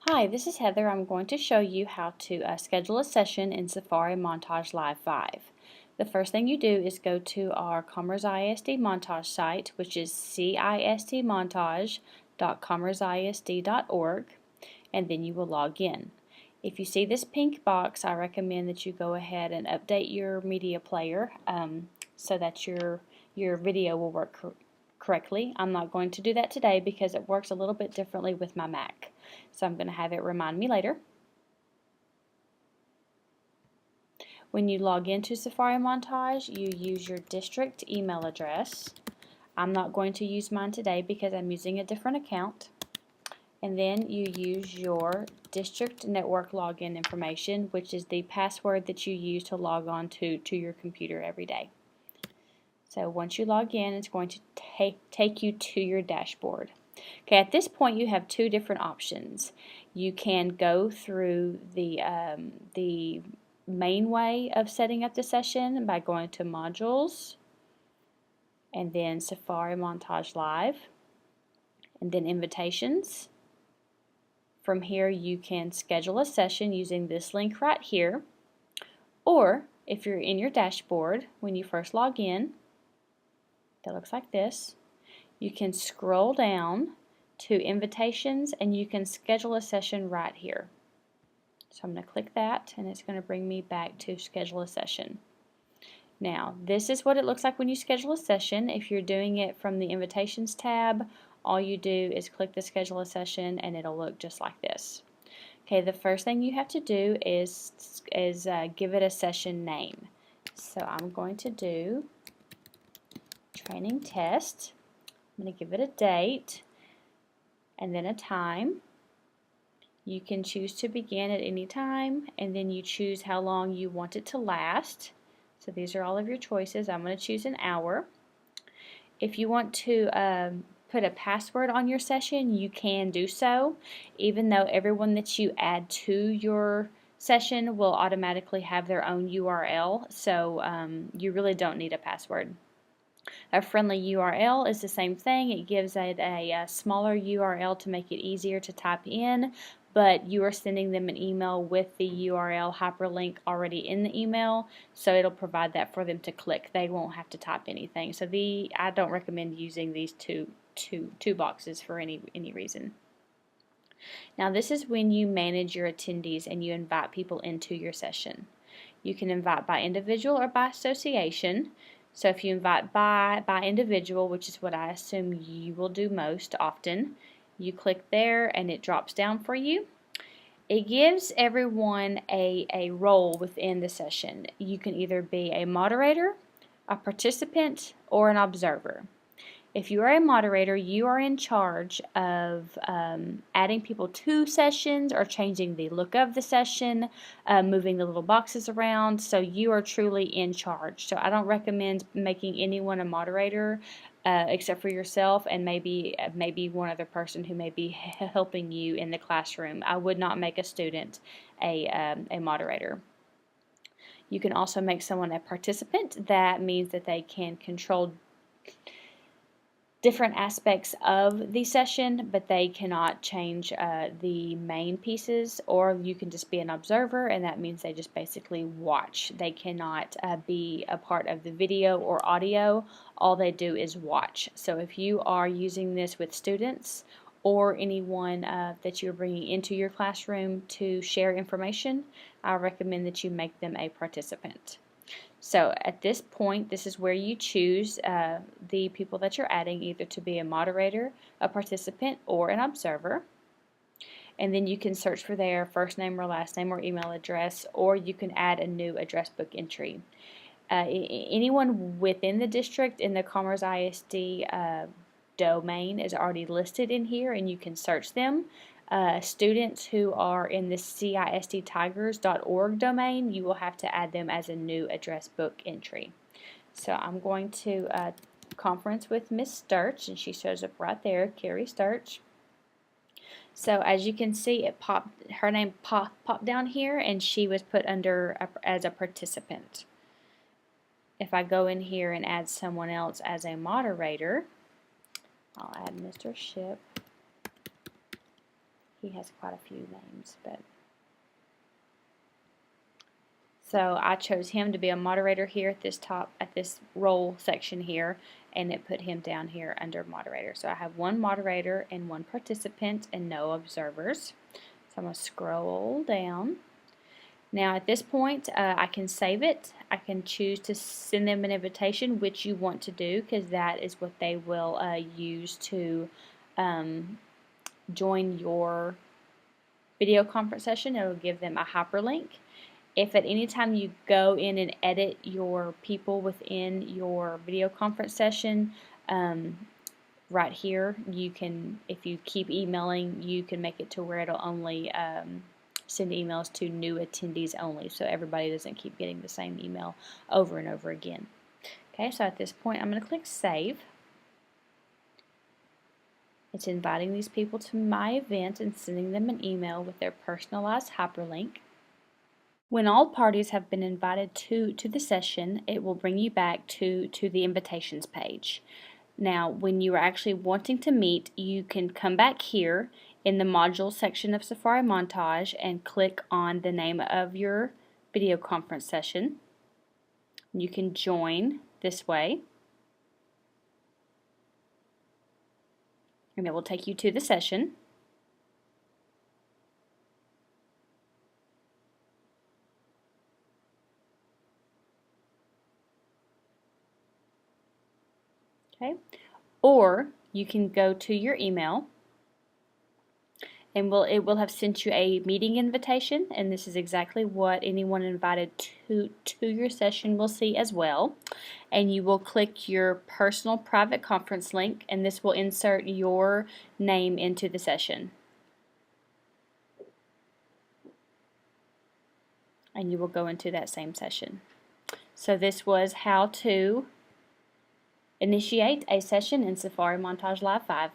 Hi, this is Heather. I'm going to show you how to schedule a session in Safari Montage Live 5. The first thing you do is go to our Commerce ISD Montage site, which is cistmontage.commerceisd.org, and then you will log in. If you see this pink box, I recommend that you go ahead and update your media player so that your video will work correctly. I'm not going to do that today because it works a little bit differently with my Mac. So I'm going to have it remind me later. When you log into Safari Montage, you use your district email address. I'm not going to use mine today because I'm using a different account. And then you use your district network login information, which is the password that you use to log on to your computer every day. So once you log in, it's going to take you to your dashboard. Okay, at this point you have two different options. You can go through the main way of setting up the session by going to Modules and then Safari Montage Live and then Invitations. From here you can schedule a session using this link right here, or if you're in your dashboard when you first log in, that looks like this, you can scroll down to Invitations and you can schedule a session right here. So I'm going to click that and it's going to bring me back to schedule a session. Now this is what it looks like when you schedule a session. If you're doing it from the Invitations tab, all you do is click the schedule a session and it'll look just like this. Okay, the first thing you have to do is give it a session name. So I'm going to do training test. I'm going to give it a date and then a time. You can choose to begin at any time, and then you choose how long you want it to last. So these are all of your choices. I'm going to choose an hour. If you want to put a password on your session, you can do so, even though everyone that you add to your session will automatically have their own URL, so you really don't need a password. A friendly URL is the same thing. It gives it a smaller URL to make it easier to type in, but you are sending them an email with the URL hyperlink already in the email, so it'll provide that for them to click. They won't have to type anything. So I don't recommend using these two boxes for any reason. Now this is when you manage your attendees and you invite people into your session. You can invite by individual or by association. So if you invite by individual, which is what I assume you will do most often, you click there and it drops down for you. It gives everyone a role within the session. You can either be a moderator, a participant, or an observer. If you are a moderator, you are in charge of adding people to sessions or changing the look of the session, moving the little boxes around, so you are truly in charge. So I don't recommend making anyone a moderator except for yourself and maybe one other person who may be helping you in the classroom. I would not make a student a moderator. You can also make someone a participant. That means that they can control different aspects of the session, but they cannot change the main pieces, or you can just be an observer, and that means they just basically watch. They cannot be a part of the video or audio. All they do is watch. So if you are using this with students or anyone that you're bringing into your classroom to share information, I recommend that you make them a participant. So at this point, this is where you choose the people that you're adding, either to be a moderator, a participant, or an observer. And then you can search for their first name or last name or email address, or you can add a new address book entry. Anyone within the district in the Commerce ISD domain is already listed in here, and you can search them. Students who are in the cisttigers.org domain, you will have to add them as a new address book entry. So I'm going to conference with Miss Sturch, and she shows up right there, Carrie Sturch. So as you can see, her name popped down here, and she was put under as a participant. If I go in here and add someone else as a moderator, I'll add Mr. Ship. He has quite a few names, but so I chose him to be a moderator here at this at this role section here, and it put him down here under moderator. So I have one moderator and one participant and no observers. So I'm going to scroll down. Now at this point I can save it. I can choose to send them an invitation, which you want to do because that is what they will use to join your video conference session. It will give them a hyperlink. If at any time you go in and edit your people within your video conference session, right here, you can, if you keep emailing, you can make it to where it'll only send emails to new attendees only, so everybody doesn't keep getting the same email over and over again. Okay, so at this point, I'm going to click Save. It's inviting these people to my event and sending them an email with their personalized hyperlink. When all parties have been invited to the session, it will bring you back to the invitations page. Now, when you are actually wanting to meet, you can come back here in the module section of Safari Montage and click on the name of your video conference session. You can join this way, and it will take you to the session. Okay, or you can go to your email, and it will have sent you a meeting invitation, and this is exactly what anyone invited to your session will see as well. And you will click your personal private conference link, and this will insert your name into the session. And you will go into that same session. So this was how to initiate a session in Safari Montage Live 5.